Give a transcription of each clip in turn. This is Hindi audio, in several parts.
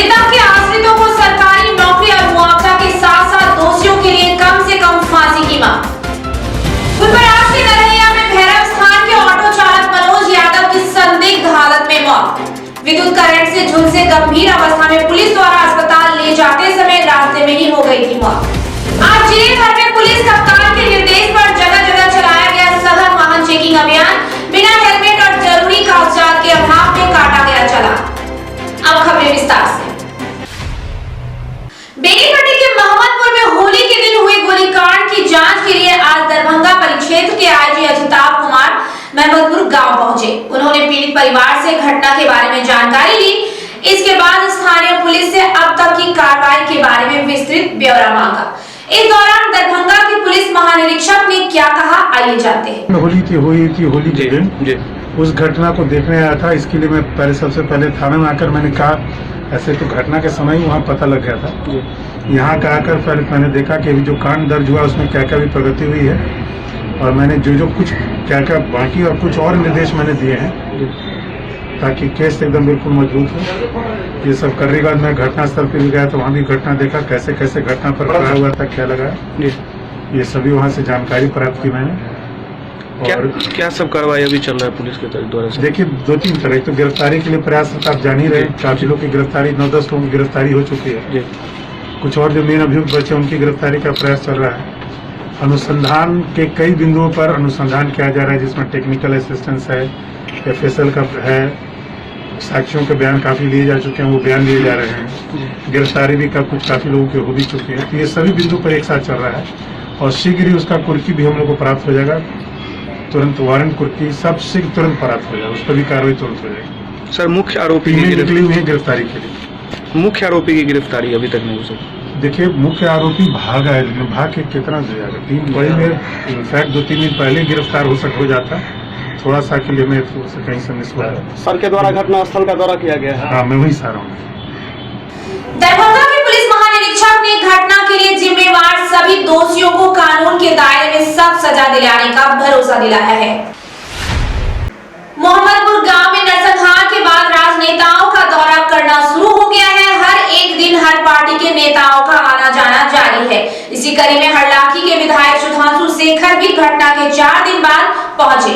मृतक के आश्रितों को सरकारी नौकरी और मुआवजा के साथ साथ दोषियों के लिए कम से कम फांसी की मांग। फुलपरास के नरहैया में भैरव स्थान के ऑटो चालक मनोज यादव की संदिग्ध हालत में मौत। विद्युत करंट से झुलसे गंभीर अवस्था में पुलिस द्वारा अस्पताल ले जाते समय रास्ते में ही हो गई थी मौत। आज जिले भर में पुलिस कप्तान के निर्देश पर जगह जगह चलाया गया सघन वाहन चेकिंग अभियान। बिना हेलमेट और जरूरी कागजात के अभाव में काटा गया चला। अब खबरें विस्तार से। बेनीपट्टी के मोहम्मदपुर में होली के दिन हुए गोलीकांड की जांच के लिए आज दरभंगा परिक्षेत्र के आईजी अजिताभ कुमार मोहम्मदपुर गांव पहुंचे। उन्होंने पीड़ित परिवार से घटना के बारे में जानकारी ली। इसके बाद स्थानीय पुलिस से अब तक की कार्रवाई के बारे में विस्तृत ब्यौरा मांगा। इस दौरान दरभंगा के पुलिस महानिरीक्षक ने क्या कहा, आइए जानते हैं। होली के दिन उस घटना को देखने आया था। इसके लिए मैं सबसे पहले थाने में आकर मैंने कहा, ऐसे तो घटना के समय ही वहाँ पता लग गया था। यहाँ का आकर पहले मैंने देखा कि अभी जो कांड दर्ज हुआ उसमें क्या क्या भी प्रगति हुई है, और मैंने जो कुछ क्या क्या बाकी और कुछ और निर्देश मैंने दिए हैं ताकि केस एकदम बिल्कुल मजबूत हो। ये सब करने के बाद मैं घटनास्थल पर भी गया तो वहाँ भी घटना देखा, कैसे कैसे घटना पर खड़ा हुआ था, क्या लगा, ये सभी वहाँ से जानकारी प्राप्त की मैंने। और क्या सब कार्रवाई अभी चल रहा है पुलिस के द्वारा से? देखिए, 2-3 तरह तो गिरफ्तारी के लिए प्रयास आप जान ही रहे, काफी लोगों की गिरफ्तारी, 9-10 लोगों की गिरफ्तारी हो चुकी है। कुछ और जो मेन अभियुक्त बचे उनकी गिरफ्तारी का प्रयास चल रहा है। अनुसंधान के कई बिंदुओं पर अनुसंधान किया जा रहा है, जिसमें टेक्निकल असिस्टेंस है, एफएसएल का है, साक्ष्यों के बयान काफी लिए जा चुके हैं, वो बयान लिए जा रहे हैं। गिरफ्तारी भी कुछ काफी लोगों की हो भी चुकी है। तो ये सभी बिंदु पर एक साथ चल रहा है और शीघ्र ही उसका कुर्की भी हम लोग को प्राप्त हो जाएगा। तुरंत वारंट कुर्की सब शीघ्र तुरंत प्राप्त हो जाएगा, उस पर भी कार्रवाई तुरंत हो जाएगी। सर, मुख्य आरोपी निकली हुई है गिरफ्तारी के लिए। मुख्य आरोपी की गिरफ्तारी अभी तक नहीं हो सकी। देखिए, मुख्य आरोपी भागा है, लेकिन भाग के कितना दे जाएगा। 3 बड़ी में इनफैक्ट 2-3 दिन पहले गिरफ्तार हो जाता, थोड़ा सा के लिए मैं कहीं से मिस हुआ है। सर के द्वारा घटनास्थल का दौरा किया गया है। हाँ, मैं वही सारा हूँ। दरभंगा के पुलिस महानिरीक्षक ने घटना के लिए जिम्मेवार सभी दोषियों को कानून के दायरे में सख्त सजा दिलाने का भरोसा दिलाया है। मोहम्मदपुर गांव में नरसंहार के बाद राजनेताओं का दौरा करना शुरू हो गया है। हर एक दिन हर पार्टी के नेताओं का आना जाना जारी है। इसी कड़ी में हरलाखी के विधायक सुधांशु शेखर भी घटना के 4 दिन बाद पहुंचे,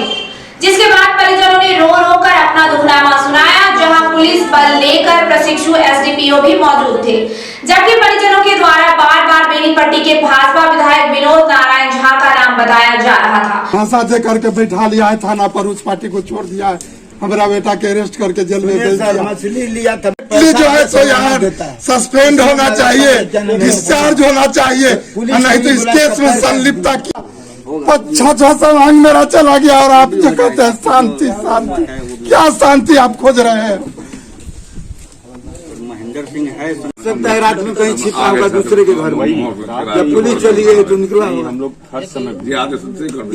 जिसके बाद परिजनों ने रो रो कर अपना दुखनामा सुनाया। जहां पुलिस बल लेकर प्रशिक्षु एसडीपीओ भी मौजूद थे, जबकि परिजनों के द्वारा बार बार बेनीपट्टी के भाजपा विधायक विनोद नारायण झा का नाम बताया जा रहा था। फांसा दे करके बैठा लिया है थाना पर, उस पार्टी को छोड़ दिया है, हमारा बेटा के अरेस्ट करके जेल में भेज दिया। मछली लिया था जो है तो यहाँ सस्पेंड होना चाहिए, डिस्चार्ज होना चाहिए, नहीं तो इस केस में संलिप्तता की 6 समांग मेरा चला गया। और आप जो कहते हैं शांति शांति, क्या शांति आप खोज रहे हैं? महेंद्र सिंह है, सकता है रात में कहीं छिपा होगा दूसरे के घर में, जब पुलिस चली गई तो निकला। हम लोग हर समय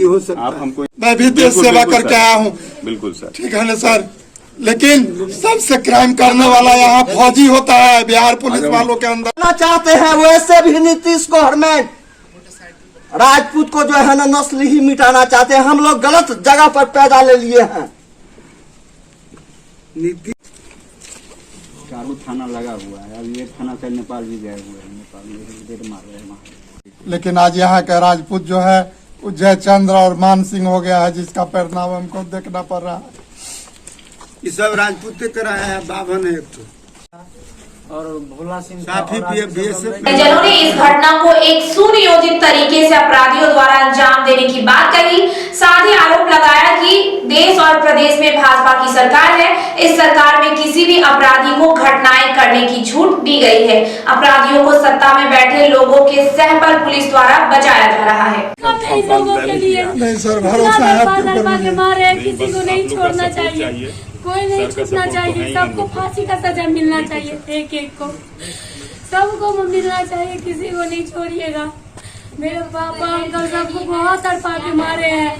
हो सकता है। हमको मैं भी देश सेवा करके आया हूँ। बिल्कुल सर, ठीक है ना सर, लेकिन सबसे क्राइम करने वाला यहाँ फौजी होता है। बिहार पुलिस वालों के अंदर चाहते हैं वैसे भी नीतीश गवर्नमेंट राजपूत को जो है ना नस्ल ही मिटाना चाहते हैं। हम लोग गलत जगह पर पैदा ले लिए हैं। चालू थाना लगा हुआ है, अब ये थाना से नेपाल भी गए हुए हैं, नेपाल में मार रहे हैं। लेकिन आज यहाँ का राजपूत जो है जयचंद्र और मान सिंह हो गया है, जिसका परिणाम हमको देखना पड़ रहा है। ये सब राजपूत कराया है, बाभन है एक तो, और भोला सिंह परिजनों ने इस घटना को एक सुनियोजित तरीके से अपराधियों द्वारा अंजाम देने की बात कही। साथ ही आरोप लगाया कि देश और प्रदेश में भाजपा की सरकार है। इस सरकार में किसी भी अपराधी को घटनाएं करने की छूट दी गई है। अपराधियों को सत्ता में बैठे लोगों के सह पर पुलिस द्वारा बचाया जा रहा है। लोगों के लिए नहीं सर, भरोसा है मारे किसी को नहीं छोड़ना चाहिए, कोई नहीं छूटना चाहिए, सबको फांसी का सजा मिलना चाहिए, एक एक को सबको मिलना चाहिए, किसी को नहीं छोड़िएगा। मेरे पापा अंकल सबको बहुत तड़पा के मारे हैं।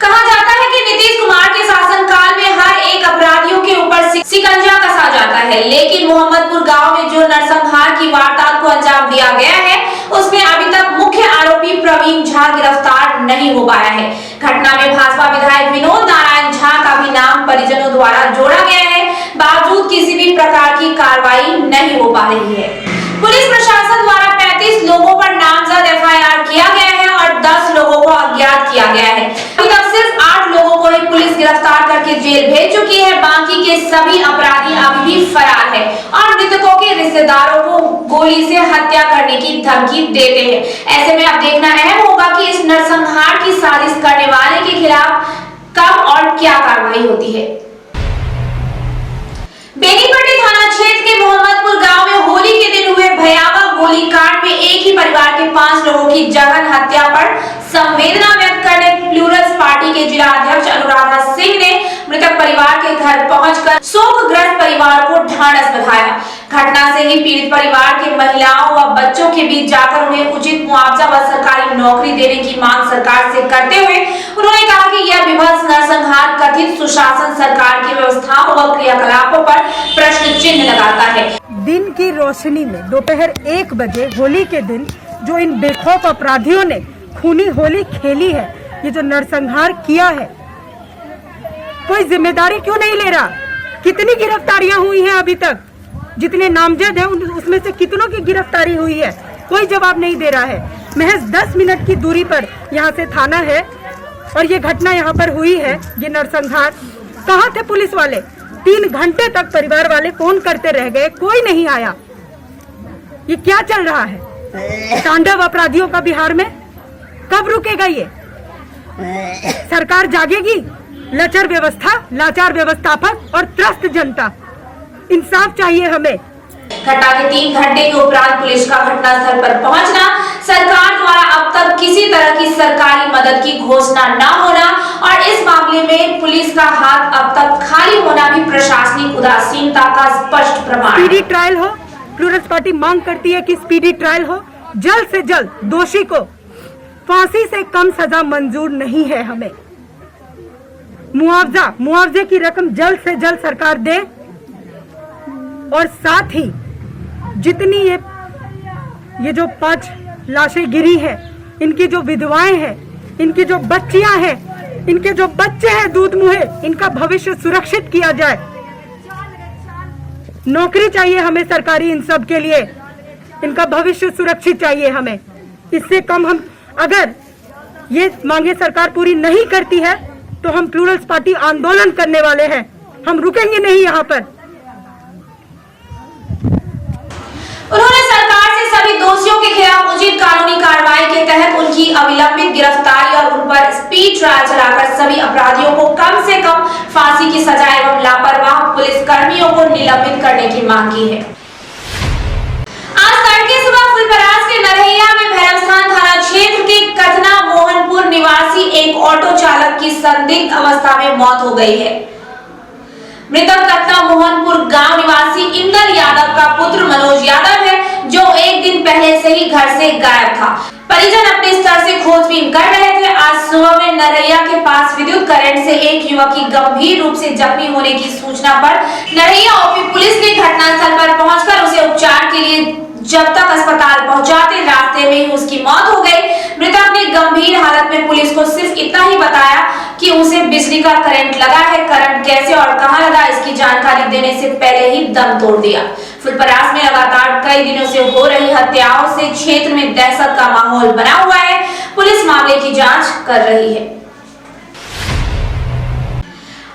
कहा जाता है कि नीतीश कुमार के शासनकाल में हर एक अपराधियों के ऊपर शिकंजा कसा जाता है, लेकिन मोहम्मदपुर गांव में जो नरसंहार की वारदात को अंजाम दिया गया है, उसमें अभी तक मुख्य मुख्य आरोपी प्रवीण झा गिरफ्तार नहीं हो पाया है। घटना में भाजपा विधायक विनोद नारायण झा का भी नाम परिजनों द्वारा जोड़ा गया है, बावजूद किसी भी प्रकार की कार्रवाई नहीं हो पा रही है। पुलिस प्रशासन द्वारा 35 लोगों पर नामजद एफआईआर किया गया है और 10 लोगों को अज्ञात किया गया है। अभी तक सिर्फ 8 लोगों को ही पुलिस गिरफ्तार करके जेल भेज चुकी है। बाकी के सभी अपराधी अभी भी फरार है और मृतकों के रिश्तेदारों को गोली से हत्या करने की धमकी देते हैं। ऐसे में अब देखना अहम होगा कि इस नरसंहार की साजिश करने वाले के खिलाफ कब और क्या कार्रवाई होती है। बेनीपट्टी थाना क्षेत्र के मोहम्मदपुर गांव में होली के दिन हुए भयावह गोलीकांड में एक ही परिवार के 5 लोगों की जघन्य हत्या पर संवेदना व्यक्त करने प्लूरल्स पार्टी के जिला अध्यक्ष अनुराधा सिंह ने मृतक परिवार के घर पहुंचकर शोकग्रस्त परिवार को ढांढस बंधाया। घटना से ही पीड़ित परिवार के महिलाओं व बच्चों के बीच जाकर उन्हें उचित मुआवजा व सरकारी नौकरी देने की मांग सरकार से करते हुए उन्होंने कहा कि यह विभत्स नरसंहार कथित सुशासन सरकार की व्यवस्थाओं व क्रियाकलापों पर प्रश्न चिन्ह लगाता है। दिन की रोशनी में दोपहर 1 बजे होली के दिन जो इन बेखौफ अपराधियों ने खूनी होली खेली है, ये जो नरसंहार किया है, कोई जिम्मेदारी क्यों नहीं ले रहा? कितनी गिरफ्तारियां हुई हैं अभी तक? जितने नामजद हैं उसमें से कितनों की गिरफ्तारी हुई है? कोई जवाब नहीं दे रहा है। महज 10 मिनट की दूरी पर यहाँ से थाना है और ये घटना यहाँ पर हुई है, ये नरसंहार। कहाँ थे पुलिस वाले? 3 घंटे तक परिवार वाले फोन करते रह गए, कोई नहीं आया। ये क्या चल रहा है? तांडव अपराधियों का बिहार में कब रुकेगा ये? सरकार जागेगी? लाचार व्यवस्था, लाचार व्यवस्थापक और त्रस्त जनता, इंसाफ चाहिए हमें। घटना के 3 घंटे के उपरांत पुलिस का घटनास्थल पर पहुंचना, सरकार द्वारा अब तक किसी तरह की सरकारी मदद की घोषणा न होना और इस मामले में पुलिस का हाथ अब तक खाली होना भी प्रशासनिक उदासीनता का स्पष्ट प्रमाण है। स्पीडी ट्रायल हो, प्लूरल्स पार्टी मांग करती है कि स्पीडी ट्रायल हो, जल्द से जल्द दोषी को फांसी से कम सजा मंजूर नहीं है हमें। मुआवजे की रकम जल्द से जल्द सरकार दे और साथ ही जितनी ये जो 5 लाशें गिरी हैं, इनकी जो विधवाएं हैं, इनकी जो बच्चियां हैं, इनके जो बच्चे हैं दूध मुहे, इनका भविष्य सुरक्षित किया जाए। नौकरी चाहिए हमें सरकारी इन सब के लिए, इनका भविष्य सुरक्षित चाहिए हमें। इससे कम हम अगर ये मांगे सरकार पूरी नहीं करती है तो हम प्लूरल्स पार्टी आंदोलन करने वाले हैं। हम रुकेंगे नहीं यहाँ पर। उन्होंने सरकार से सभी दोषियों के खिलाफ उचित कानूनी कार्रवाई के तहत उनकी अविलंबित गिरफ्तारी और उन पर स्पीड ट्रायल चलाकर सभी अपराधियों को कम से कम फांसी की सजा एवं लापरवाह पुलिस कर्मियों को निलंबित करने की मांग की है। आज तड़के सुबह फुलपरास के नरहैया में भैरवस्थान थाना क्षेत्र के कतना मोहनपुर निवासी एक ऑटो चालक की संदिग्ध अवस्था में मौत हो गई है। मृतक कतना मोहनपुर गांव निवासी इंदर यादव का पुत्र मनोज यादव है, जो एक दिन पहले से ही घर से गायब था। परिजन अपने स्तर से खोजबीन कर रहे थे। आज सुबह में नरहैया के पास विद्युत करंट से एक युवक की गंभीर रूप से जख्मी होने की सूचना पर नरहैया ओपी पुलिस ने घटनास्थल पर पहुंचकर उसे उपचार के लिए जब तक अस्पताल पहुंचाते रास्ते में ही उसकी मौत हो गई। मृतक ने गंभीर हालत में पुलिस को सिर्फ इतना ही बताया कि उसे बिजली का करंट लगा है। करंट कैसे और कहां लगा, इसकी जानकारी देने से पहले ही दम तोड़ दिया। फुलपरास में लगातार कई दिनों से हो रही हत्याओं से क्षेत्र में दहशत का माहौल बना हुआ है। पुलिस मामले की जांच कर रही है।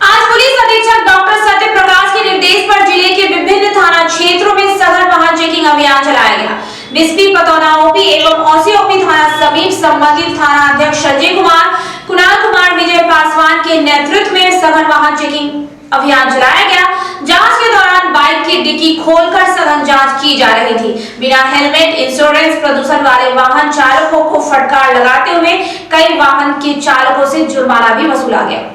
आज पुलिस अधीक्षक डॉक्टर सत्य प्रकाश के निर्देश पर जिले के विभिन्न थाना क्षेत्रों में सघन वाहन चेकिंग अभियान चलाया गया। बिस्पी पतौना ओपी एवं औसी ओपी थाना समीप संबंधित थाना अध्यक्ष संजय कुमार, कुणाल कुमार, विजय पासवान के नेतृत्व में सघन वाहन चेकिंग अभियान चलाया गया। जांच के दौरान बाइक की डिक्की खोलकर सघन जांच की जा रही थी। बिना हेलमेट, इंश्योरेंस, प्रदूषण वाले वाहन चालकों को फटकार लगाते हुए कई वाहन के चालकों से जुर्माना भी वसूला गया।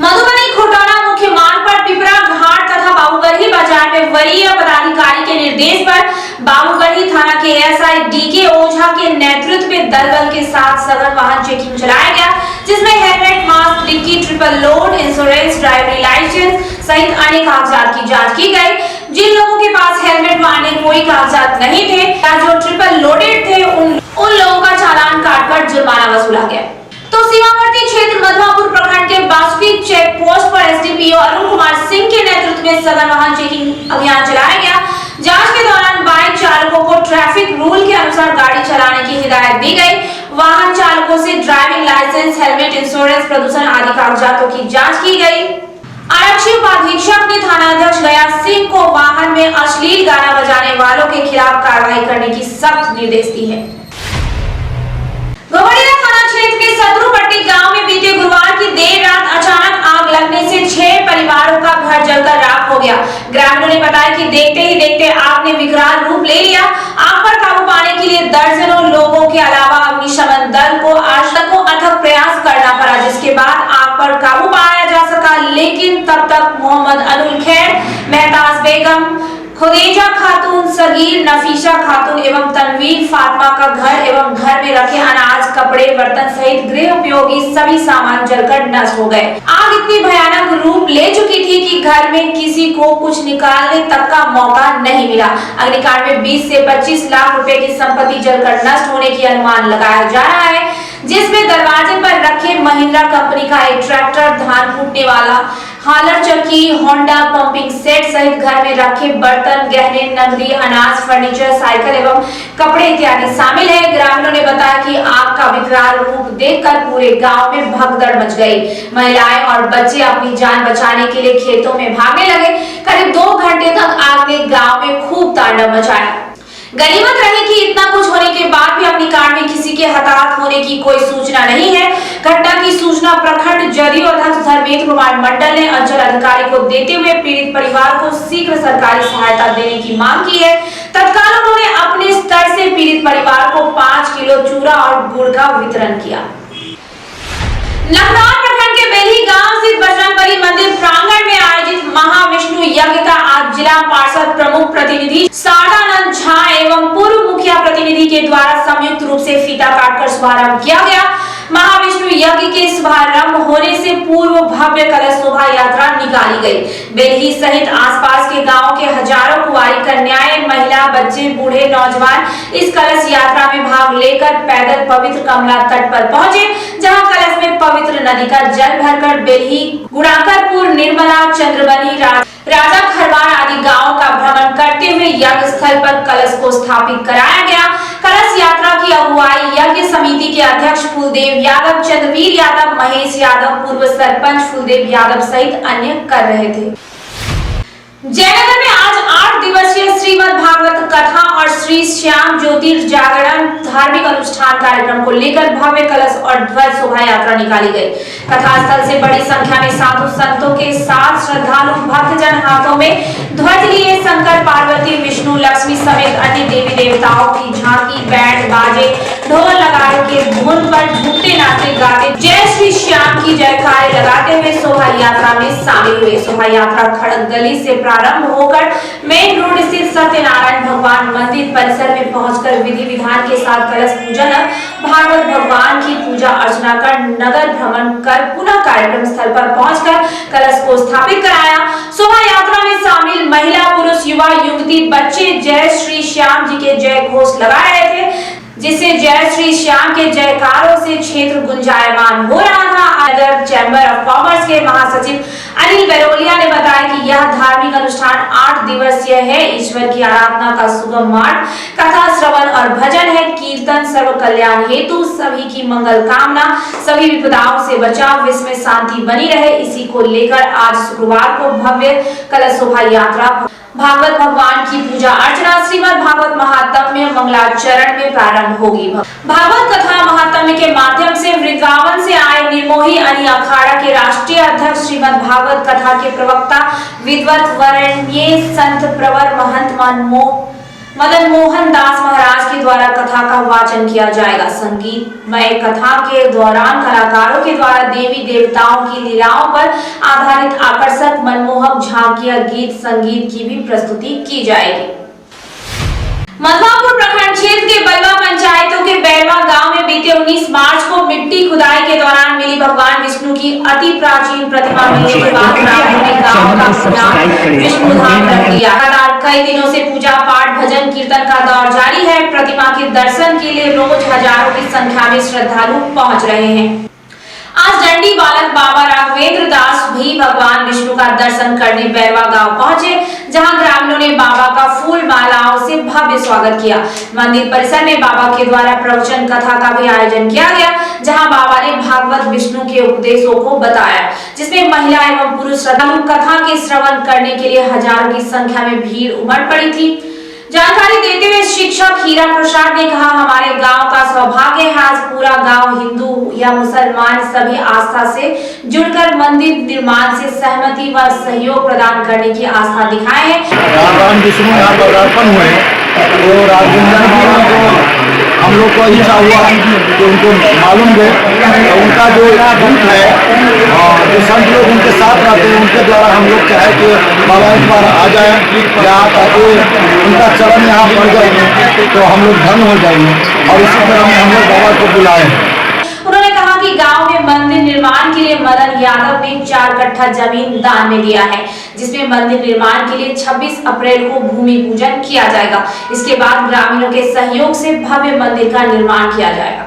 मधुबनी खुटौना मुख्य मार्ग पर पिपरा घाट तथा बाबूगढ़ी बाजार में वरीय पदाधिकारी के निर्देश पर बाबूगढ़ी थाना के एएसआई डीके ओझा के नेतृत्व में दलबल के साथ सघन वाहन चेकिंग चलाया गया, जिसमें helmet, mask, dicky, triple load, insurance, driving licence सहित अन्य कागजात की जांच की गई। जिन लोगों के पास हेलमेट व अन्य कोई कागजात नहीं थे या जो ट्रिपल लोडेड थे उन लोगों का चालान काटकर जुर्माना वसूला गया। तो सीमावर्ती क्षेत्र मधवापुर प्रखंड के बासुकी चेक पोस्ट पर एसडीपीओ अरुण कुमार सिंह के नेतृत्व में सघन वाहन चेकिंग अभियान चलाया गया। जांच के दौरान बाइक चालकों को ट्रैफिक रूल के अनुसार गाड़ी चलाने की हिदायत दी गई। वाहन चालकों से ड्राइविंग लाइसेंस, हेलमेट, इंश्योरेंस, प्रदूषण आदि कागजातों की जांच की गई। आरक्षी उपाधीक्षक ने थानाध्यक्ष गया सिंह को वाहन में अश्लील गाना बजाने वालों के खिलाफ कार्रवाई करने की सख्त निर्देश दी है। गोबड़िया थाना क्षेत्र के सत्रुपट्टी गांव में बीते गुरुवार की देर रात अचानक आग लगने से 6 परिवारों का घर जलकर राख हो गया। ग्रामीणों ने बताया कि देखते ही देखते आग ने विकराल रूप ले लिया। आग पर काबू पाने के लिए दर्जनों लोगों के अलावा अग्निशमन दल को आश्रकों अथक प्रयास करना पड़ा, जिसके बाद आग पर काबू पाया जा सका। लेकिन तब तक मोहम्मद अनुल खैर, महताज बेगम, खुदेजा खातून, सगीर, नफीसा खातून एवं तनवीर फातिमा का घर एवं घर में रखे अनाज, कपड़े, बर्तन सहित गृह उपयोगी सभी सामान जलकर नष्ट हो गए। आग इतनी भयानक रूप ले चुकी थी कि घर में किसी को कुछ निकालने तक का मौका नहीं मिला। अग्निकांड में 20 से 25 लाख रुपए की संपत्ति जलकर नष्ट होने की अनुमान लगाया जा रहा है, जिसमें दरवाजे पर रखे महिंद्रा कंपनी का एक ट्रैक्टर, धान कूटने वाला हालर चक्की, होंडा पंपिंग सेट सहित घर में रखे बर्तन, गहने, नकदी, अनाज, फर्नीचर, साइकिल एवं कपड़े इत्यादि शामिल है। ग्रामीणों ने बताया कि आग का विकराल रूप देखकर पूरे गांव में भगदड़ मच गई। महिलाएं और बच्चे अपनी जान बचाने के लिए खेतों में भागने लगे। करीब 2 घंटे तक आग ने गांव में खूब तांडव मचाया। गनीमत रही कि इतना कुछ होने के बाद भी अग्निकांड में किसी के हताहत होने की कोई सूचना नहीं है। घटना की सूचना प्रखंड जदयू अध्यक्ष धर्मेंद्र कुमार मंडल ने अंचल अधिकारी को देते हुए पीड़ित परिवार को शीघ्र सरकारी सहायता देने की मांग की है। तत्काल उन्होंने अपने स्तर से पीड़ित परिवार को 5 किलो चूरा और गुड़ का वितरण किया। लखनऊ प्रखंड के बेली गांव स्थित बजरंगबली मंदिर प्रांगण में आयोजित महाविष्णु यज्ञ का आज जिला पार्षद प्रमुख प्रतिनिधि सारदानंद झा एवं पूर्व मुखिया प्रतिनिधि के द्वारा संयुक्त रूप से फीता काटकर शुभारंभ किया गया। महाविष्णु यज्ञ के शुभारंभ होने से पूर्व भव्य कलश शोभा यात्रा निकाली गई। बेलही सहित आसपास के गांवों के हजारों कुंवारी कन्याएं, महिला, बच्चे, बूढ़े, नौजवान इस कलश यात्रा में भाग लेकर पैदल पवित्र कमला तट पर पहुंचे, जहां कलश में पवित्र नदी का जल भरकर बेलही, गुड़ाकरपुर, निर्मला, चंद्रबनी, राजा खरवार आदि गांवों का भ्रमण करते हुए यज्ञ स्थल पर कलश को स्थापित कराया गया। कलश यात्रा की अगुवाई यज्ञ समिति के अध्यक्ष फूलदेव यादव, चंद्रवीर यादव, महेश यादव, पूर्व सरपंच फूलदेव यादव सहित अन्य कर रहे थे। जयनगर में आज 8 दिवसीय श्रीमद् भागवत कथा और श्री श्याम ज्योतिर्जागरण धार्मिक अनुष्ठान कार्यक्रम को लेकर भव्य कलश और ध्वज शोभा यात्रा निकाली गई। कथा स्थल से बड़ी संख्या में साधु संतों के साथ श्रद्धालु भक्तजन हाथों में ध्वज लिए शंकर, पार्वती, विष्णु, लक्ष्मी समेत अन्य देवी देवताओं की झांकी, बैंड बाजे, ढोल लगाए के धुन पर झूमते नाचते गाते जय श्री श्याम की जयकारे लगाते हुए शोभा यात्रा में शामिल हुए। शोभा यात्रा खड़क गली से प्रारंभ होकर मेन रोड स्थित सत्यनारायण भगवान मंदिर परिसर में पहुंचकर विधि विधान के साथ कलश पूजन, भागवत भगवान की पूजा अर्चना कर नगर भ्रमण कर पुनः कार्यक्रम स्थल पर पहुंचकर कलश को स्थापित कराया। शोभा यात्रा में शामिल महिला, पुरुष, युवा, युवती, बच्चे जय श्री श्याम जी के जय घोष लगा रहे थे, जिससे जय श्री श्याम के जयकारों से क्षेत्र गुंजायमान हो रहा था। नगर चैम्बर ऑफ कॉमर्स के महासचिव अनिल बेरोलिया ने बताया कि यह धार्मिक अनुष्ठान 8 दिवसीय है। ईश्वर की आराधना का सुगम मार्ग, कथा श्रवण और भजन है। कीर्तन सर्व कल्याण हेतु, सभी की मंगल कामना, सभी विपदाओं से बचाव, विश्व में शांति बनी रहे। इसी को लेकर आज शुक्रवार को भव्य कलश शोभा यात्रा भागवत भगवान की पूजा अर्चना श्रीमद् भागवत महात्म्य मंगलाचरण में प्रारंभ होगी। भागवत कथा महात्म्य के माध्यम से वृंदावन से आए निर्मोही अनि अखाड़ा के राष्ट्रीय अध्यक्ष श्रीमद् भागवत कथा के प्रवक्ता विद्वत वरेण्य संत प्रवर महंत मदन मोहन दास महाराज के द्वारा कथा का वाचन किया जाएगा। संगीतमय कथा के दौरान कलाकारों के द्वारा देवी देवताओं की लीलाओं पर आधारित आकर्षक मनमोहक झांकियां, गीत संगीत की भी प्रस्तुति की जाएगी। मधवापुर प्रखंड क्षेत्र के बलवा पंचायतों के बैरवा गांव में बीते 19 मार्च को मिट्टी खुदाई के दौरान मिली भगवान विष्णु की अति प्राचीन प्रतिमा मिलने के बाद ग्रामीणों ने गांव का नाम विष्णु धाम रख दिया। लगातार कई दिनों से पूजा पाठ भजन कीर्तन का दौर जारी है। प्रतिमा के दर्शन के लिए रोज हजारों की संख्या में श्रद्धालु पहुंच रहे हैं। आज डंडी बालक बाबा राघवेंद्र दास भी भगवान विष्णु का दर्शन करने बैरवा गांव पहुंचे, जहां ग्रामीणों ने बाबा का फूल मालाओं से भव्य स्वागत किया। मंदिर परिसर में बाबा के द्वारा प्रवचन कथा का भी आयोजन किया गया, जहां बाबा ने भागवत विष्णु के उपदेशों को बताया, जिसमें महिला एवं पुरुष श्रद्धालु कथा के श्रवण करने के लिए हजारों की संख्या में भीड़ उमड़ पड़ी थी। जानकारी देते हुए शिक्षक हीरा प्रसाद ने कहा, हमारे गांव का सौभाग्य है आज पूरा गांव हिंदू या मुसलमान सभी आस्था से जुड़कर मंदिर निर्माण से सहमति व सहयोग प्रदान करने की आस्था दिखाए हैं। भगवान विष्णु यहाँ पदार्पण हुए तो राघवेंद्र बाबा को हम लोग को इच्छा हुआ कि उनको मालूम दे, तो उनका जो दूत है जो संत लोग उनके साथ रहते हैं, उनके द्वारा हम लोग चाहे कि बाबा एक बार आ जाए यहाँ, ताकि उनका चरण यहाँ पड़ जाएंगे तो हम लोग धन हो जाएंगे, और इसी तरह हम लोग बाबा को बुलाए। उन्होंने कहा कि गांव में मंदिर निर्माण के लिए मदन यादव ने 4 कट्ठा जमीन दान में दिया है, जिसमें मंदिर निर्माण के लिए 26 अप्रैल को भूमि पूजन किया जाएगा। इसके बाद ग्रामीणों के सहयोग से भव्य मंदिर का निर्माण किया जाएगा।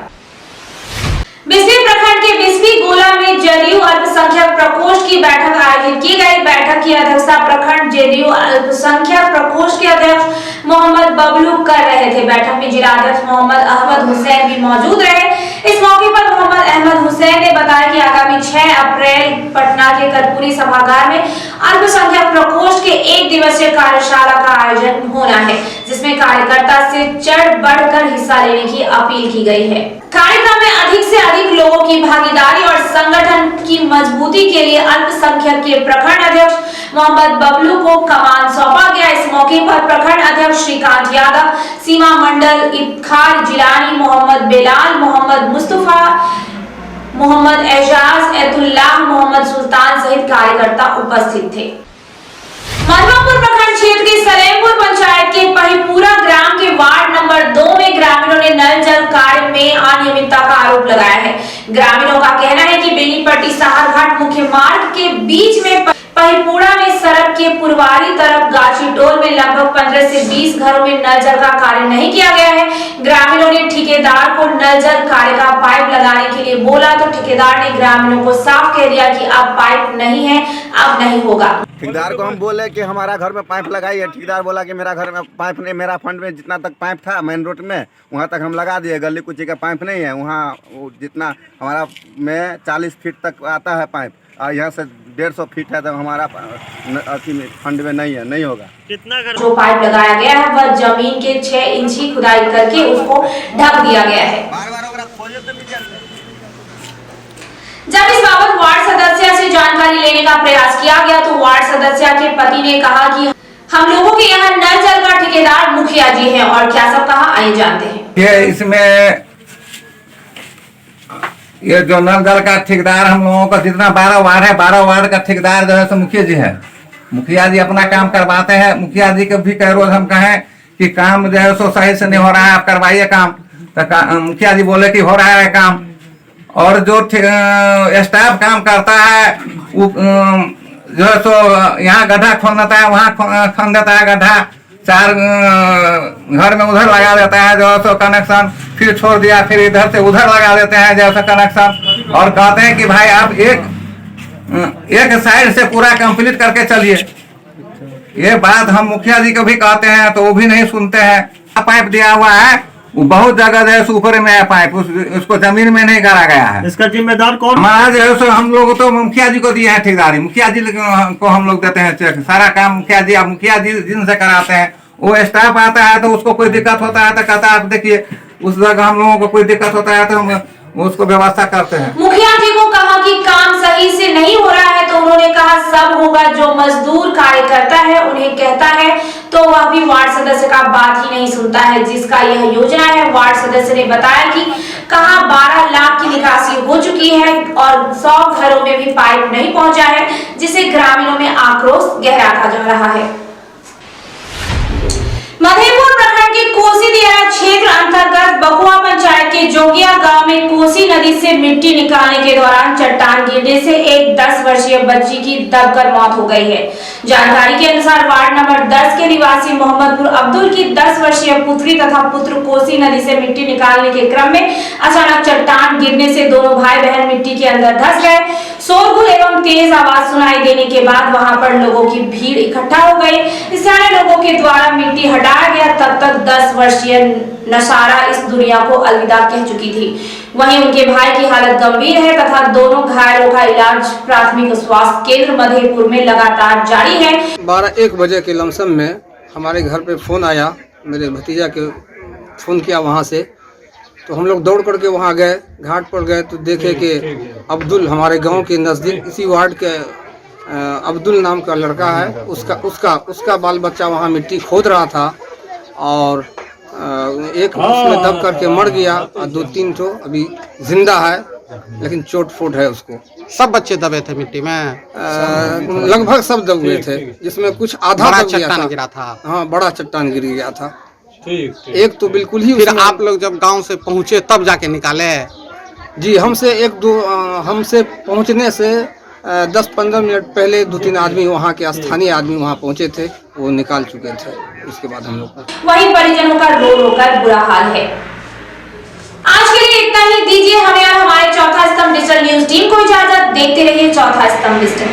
बिस्फी प्रखंड के बिस्फी गोला में जदयू अल्पसंख्यक प्रकोष्ठ की बैठक आयोजित की गई। बैठक की अध्यक्षता प्रखंड जदयू अल्पसंख्यक प्रकोष्ठ के अध्यक्ष मोहम्मद बबलू कर रहे थे। बैठक में जिला अध्यक्ष मोहम्मद अहमद हुसैन भी मौजूद रहे। इस मौके पर मोहम्मद अहमद हुसैन ने बताया कि आगामी 6 अप्रैल पटना के कर्पूरी सभागार में अल्पसंख्यक प्रकोष्ठ के 1 दिवसीय कार्यशाला का आयोजन होना है, जिसमें कार्यकर्ता से चढ़ बढ़कर हिस्सा लेने की अपील की गई है। कार्यक्रम में अधिक से अधिक लोगों की भागीदारी और संगठन की मजबूती के लिए अल्पसंख्यक के प्रखंड अध्यक्ष मोहम्मद बबलू को कमान सौंपा गया। इस मौके पर प्रखंड अध्यक्ष श्रीकांत यादव, सीमा मंडल इफ्तिखार जिलानी, मोहम्मद बेलाल, मोहम्मद मुस्तफा, मोहम्मद एजाज, एतुल्लाह, मोहम्मद सुल्तान सहित कार्यकर्ता उपस्थित थे। मधवापुर प्रखंड क्षेत्र के सलेमपुर पंचायत के पहिपुरा ग्राम के वार्ड नंबर 2 में ग्रामीणों ने नल जल कार्य में अनियमितता का आरोप लगाया है। ग्रामीणों का कहना है कि बेनीपट्टी सहारघाट मुख्य मार्ग के बीच में पहिपुरा में सड़क के पूर्वारी तरफ गाची टोल में लगभग 15 से 20 घरों में नल जल का कार्य नहीं किया गया है। ग्रामीणों ने ठेकेदार को नल जल कार्य का पाइप लगाने के लिए बोला, तो ठेकेदार ने ग्रामीणों को साफ कह दिया कि अब पाइप नहीं है, अब नहीं होगा। ठेकेदार को हम बोले कि हमारा घर में पाइप लगाइए। ठेकेदार बोला कि मेरा घर में पाइप नहीं, मेरा फंड में जितना तक पाइप था मेन रोड में वहाँ तक हम लगा दिए, गली कुची का पाइप नहीं है। वहाँ जितना हमारा में 40 फीट तक आता है पाइप, और यहाँ से 150 फीट है, तो हमारा फंड में नहीं है, नहीं होगा। कितना जो पाइप लगाया गया है वह जमीन के 6 इंच की खुदाई करके उसको ढक दिया गया है। जब इस बाबत वार्ड सदस्य से जानकारी लेने का प्रयास किया गया, तो वार्ड सदस्य के पति ने कहा कि हम लोगों के यहाँ नल जल का ठेकेदार मुखिया जी हैं, और क्या सब कहा आइए जानते हैं। ये इसमें ये जो नल जल का ठेकेदार हम लोगों का जितना 12 वार्ड है, 12 वार्ड का ठेकेदार जो है सो मुखिया जी है। मुखिया जी अपना काम करवाते हैं। मुखिया जी को भी कई रोज हम कहें कि काम जो है सो सही से नहीं हो रहा है, आप करवाइए काम, तो मुखिया जी बोले कि हो रहा है काम। और जो स्टाफ काम करता है वो जो है सो यहाँ गड्ढा खोल देता है, वहाँ खोल देता है गड्ढा, 4 घर में उधर लगा देता है जो है सो कनेक्शन, फिर छोड़ दिया, फिर इधर से उधर लगा देते हैं जैसा कनेक्शन, और कहते हैं कि भाई आप एक साइड से पूरा कंप्लीट करके चलिए। ये बात हम मुखिया जी को भी कहते हैं तो वो भी नहीं सुनते हैं। पाइप दिया हुआ है, वो बहुत जगह जो ऊपर में है पाइप, उसको जमीन में नहीं गाड़ा गया है। इसका जिम्मेदार कौन? हमारा जो है सो हम लोग तो मुखिया जी को दिए हैं ठेकेदारी, मुखिया जी को हम लोग देते हैं चेक, सारा काम मुखिया जी, अब मुखिया जी जिनसे कराते हैं। वो स्टाफ आता है तो उसको कोई दिक्कत होता है तो कहता है आप देखिए उस जगह हम लोगों को कोई दिक्कत होता है तो हम उसको व्यवस्था करते हैं। मुखिया जी को कहा कि काम सही से नहीं हो रहा है, तो उन्होंने कहा सब होगा, जो मजदूर कार्य करता है उन्हें कहता है तो वह भी वार्ड सदस्य का बात ही नहीं सुनता है, जिसका यह योजना है। वार्ड सदस्य ने बताया कि कहा 12 लाख की निकासी हो चुकी है और 100 घरों में भी पाइप नहीं पहुंचा है, जिससे ग्रामीणों में आक्रोश गहराता जा रहा है। मधेपुर प्रखंड के दियारा क्षेत्र अंतर्गत बकुआ पंचायत के जोगिया गांव में कोसी नदी से मिट्टी निकालने के दौरान चट्टान गिरने से एक 10 वर्षीय बच्ची की दबकर मौत हो गई है। जानकारी के अनुसार वार्ड नंबर 10 के निवासी मोहम्मदपुर अब्दुल की 10 वर्षीय पुत्री तथा पुत्र कोसी नदी से मिट्टी निकालने के क्रम में अचानक चट्टान गिरने से दोनों भाई बहन मिट्टी के अंदर धंस गए। शोरगुल एवं तेज आवाज सुनाई देने के बाद वहां पर लोगों की भीड़ इकट्ठा हो गई। स्थानीय लोगों के द्वारा मिट्टी हटाया गया। तब तक 10 वर्षीय नशारा इस दुनिया को अलविदा कह चुकी थी। वहीं उनके भाई की हालत गंभीर है तथा दोनों घायलों का इलाज प्राथमिक स्वास्थ्य केंद्र मधेपुर में लगातार जारी है। 12-1 बजे के लमसम में हमारे घर पे फोन आया, मेरे भतीजा के फोन किया वहाँ से, तो हम लोग दौड़ करके वहाँ गए, घाट पर गए तो देखे कि अब्दुल हमारे गांव के नज़दीक इसी वार्ड के अब्दुल नाम का लड़का है, उसका बाल बच्चा वहाँ मिट्टी खोद रहा था और एक उसमें दब करके मर गया और 2-3 ठो अभी जिंदा है, लेकिन चोट फोट है उसको। सब बच्चे दबे थे मिट्टी में? लगभग सब दबे थे, जिसमें कुछ आधा बड़ा चट्टान गिरा था। हाँ, बड़ा चट्टान गिर गया था। एक तो बिल्कुल ही। फिर आप लोग जब गांव से पहुंचे तब जाके निकाले? जी, हमसे पहुंचने से 10-15 मिनट पहले 2-3 आदमी वहाँ के स्थानीय आदमी वहाँ पहुँचे थे, वो निकाल चुके थे। उसके बाद हम लोग वहीं परिजनों का रो कर बुरा हाल है। आज के लिए इतना ही। दीजिए हमें और हमारे चौथा स्तंभ डिजिटल न्यूज टीम को इजाजत। देखते रहिए चौथा स्तंभ डिजिटल।